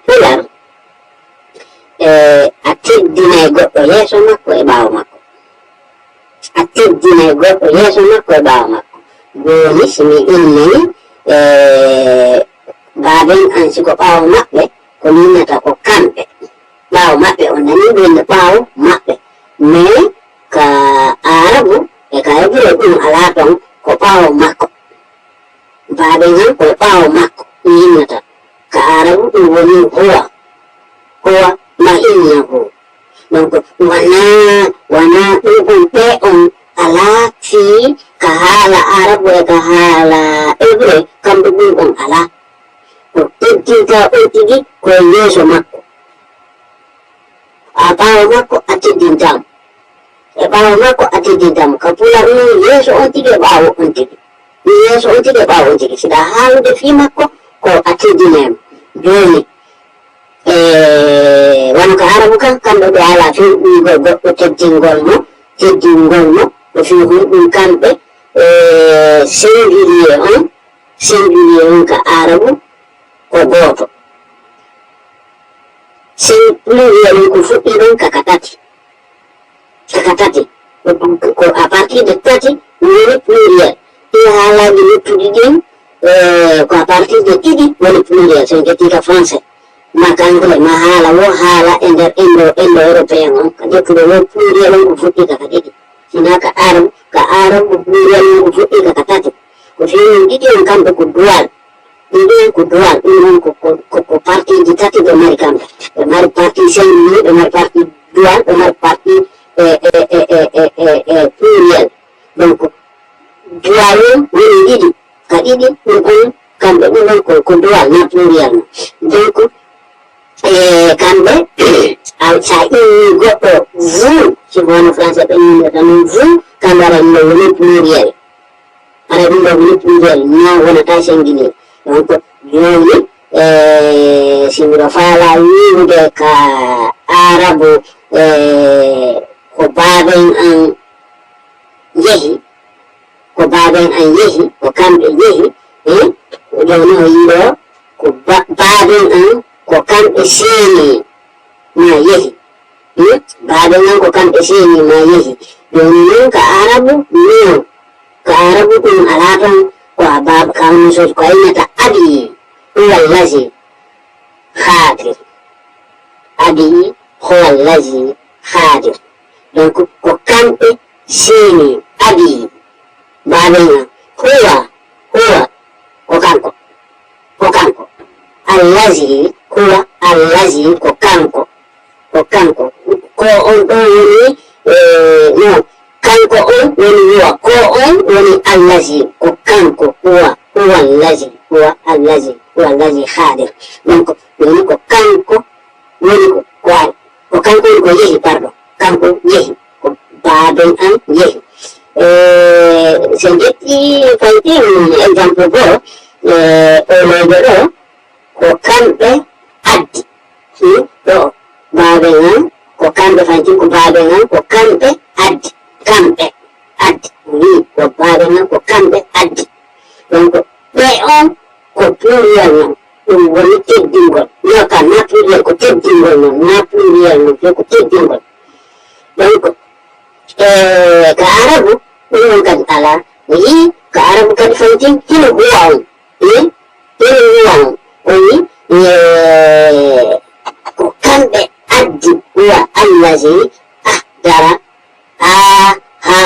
pular ati dinay goɗɗo yeeso makko e ɓaawo makko ati dinay goɗɗo yeeso makko e ɓaawo makko joni simi innani baaben an siko ɓaawo maɓɓe ko minnata ko kamɓe ɓaawo maɓɓe on nani winde ɓaawo maɓɓe mais ka arabu e ka heɓre ɗum ala ton ko ɓaawo makko baaben an ko ɓaawo makko minnata ka arabu ɗum woni huwa ma innahu donc wana ɗum ɓe on ala fi ka haala arabu e ka haala heɓre kamɓe ɗum on ala ko teddinta on tigi koye yeeso makko a ɓaawo makko a teddintamo e ɓaawo makko a teddintamo ka pular ni yeeso on tigi e ɓaawo on tigi yeeso on tigi e ɓaawo on tigi siɗa haalude fi makko ko a teddinemo joni wano ka arabu kan kamɓe ɓe ala fi ɗuygol goɗɗo teddingol mo ɓe fi ɗum kamɓe singulier on ka arabu ko gooto pluriel ko fuɗɗi ɗon kaka tati ko à partir de tati woni pluriel ɗi haalaji luttuɗi ɗin ko à partir de ɗiɗi woni pluriel so jettika français maka anglais ma haala wo haala e nder indo européen on ka jettuɗo wo pluriel on ko fuɗɗi kaka ɗiɗi sina ka arabu pluriel on ko fuɗɗi kaka tati ko fini ɗiɗi on kamɓe ko dual ɗiɗi on ko dual ɗum on ko partie ji tati ɓe mari kamɓe ɓe mari partie singulier ɓe mari partie dual ɓe mari partie pluriel donc dual on woni ɗiɗi ka ɗiɗi ɗum on kamɓe ɗum on ko dual na pluriel no donc kamɓe sa inni goɗɗo vous siko wono français ɓe yimɓeta non vous kamɓe ara ɗum ɗo woni pluriel ara ɗum ɗo woni pluriel na wonata singulier donc joni simiɗo faala wiwde ka arabu ko baaben an yehi ko kamɓe yehi joni o yiɗo ko baaben an ko kamɓe seeni ma yehi baaben an ko kamɓe seeni ma yehi joni noon ka arabu non ka arabu ɗum ala tan ko a baaba kawnosoji ko aynata abi huwa allazi hadir abi huwa allazi hadir donc ko kamɓe seeni abi baaben an huwa ko kanko allazi huwa allazi ko kanko ko on ɗon woni non kanko on woni huwa ko on woni allazi ko kanko huwa allazi hadir donc woni ko kanko woni ko kanko woni ko yehi pardon kanko yehi ko baaben an yehi so jetti fayti exemple goo leyɗo ɗo ko kamɓe addi ɗo baaben an ko kamɓe fayti ko baaben an ko kamɓe addi oui ko baaben an ko kamɓe addi donc ɓe on ko pluriel non ɗum woni teddingol noka na pluriel ko teddingol non na pluriel non fe ko teddingol donc ka arabu ɗum on kadi ala o yii ka arabu kadi fayti hino huwa on o wi ko kamɓe addi huwa allazi dara ha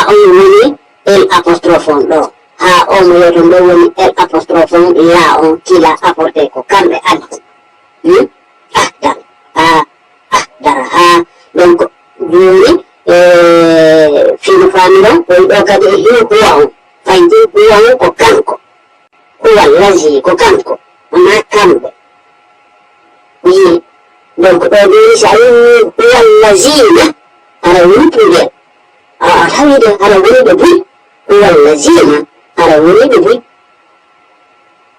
on woni el apostrophe on ɗo ha on wiyoton ɗo woni el apostrophe on la on kila apporté ko kamɓe addi dara ha donc joni fino famiɗon on ɗo kadi e hino huwa on fayti huwa on ko kanko huwa allazi ko kanko wona kamɓe oui donc ɗo joni sa yini huwa allazina ara woni pluriel hawide ara woni ɓe buy huwa allazina ara woni ɓe buy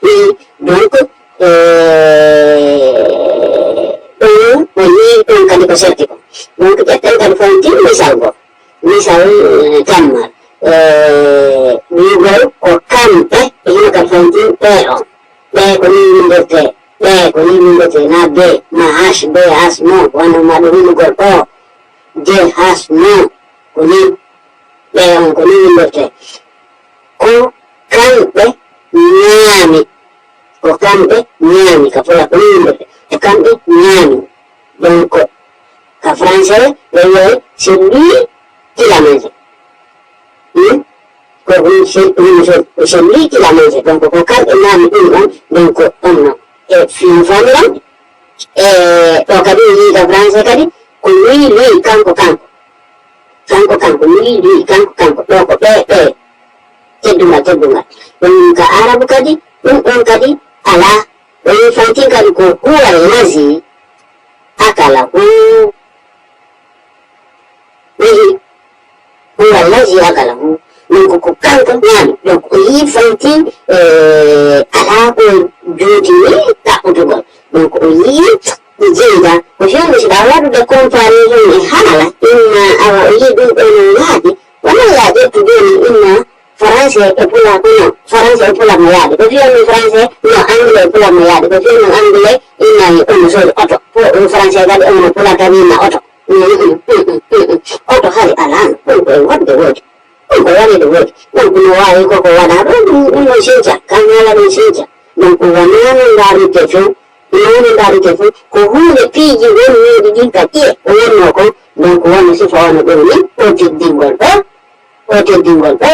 oui donc ɗum o yii ɗum kadi ko serti ko donc ƴetten kadi fonti misal tammal wigol ko kamɓe hino kadi fonti ɓe on ɓe ko ni windirte ɓe ko ni windete na be ma hash be has no wano maɗo windugol o je has no ko ni ɓe on ko ni windote ko kamɓe ñaami ko kamɓe ñaami ka fula ko ni windote ko kamɓe ñaami donc ka français ɓe yoy c'est lui qui l'a mangé c'est lui qui l'a mangé donc ko kamɓe ñaami ɗum on donc on non e fin familam e ɗo kadi yiga français kadi ko lui kanko lui kanko ɗo ko ɓe teddungal ɗum ka arabu kadi ɗum ɗon kadi ala ɗon fantin kadi ko huwal lazi akala huwal lazi akala donc ko kanko ñaami donc o yi fantin ala ko juuti ni taɓɓutugol donc o yi jeyda ko fewni siɗa waɗude comparaison e haala inna awa o yi ɗum ɗon yaadi wona yaade to joni inna français e pula kono français e pula mo yaade ko fewni français no anglais e pula mo yaade ko fewni anglais inna ono soodi oto français kadi ono pula kadi inna oto oto hari alano ɗum koye wadde woodi ɗum ko waɗede woodi donc no wawi koko waɗa ɗo ɗum no sinca kan haala ɗum sinca donc wonano ndaarite few noni ndaarite few ko hunde piiji wonniɗi ɗin ka ƴiye o wonno kon donc wono sifa wono ɗum ni o teddingol ɗo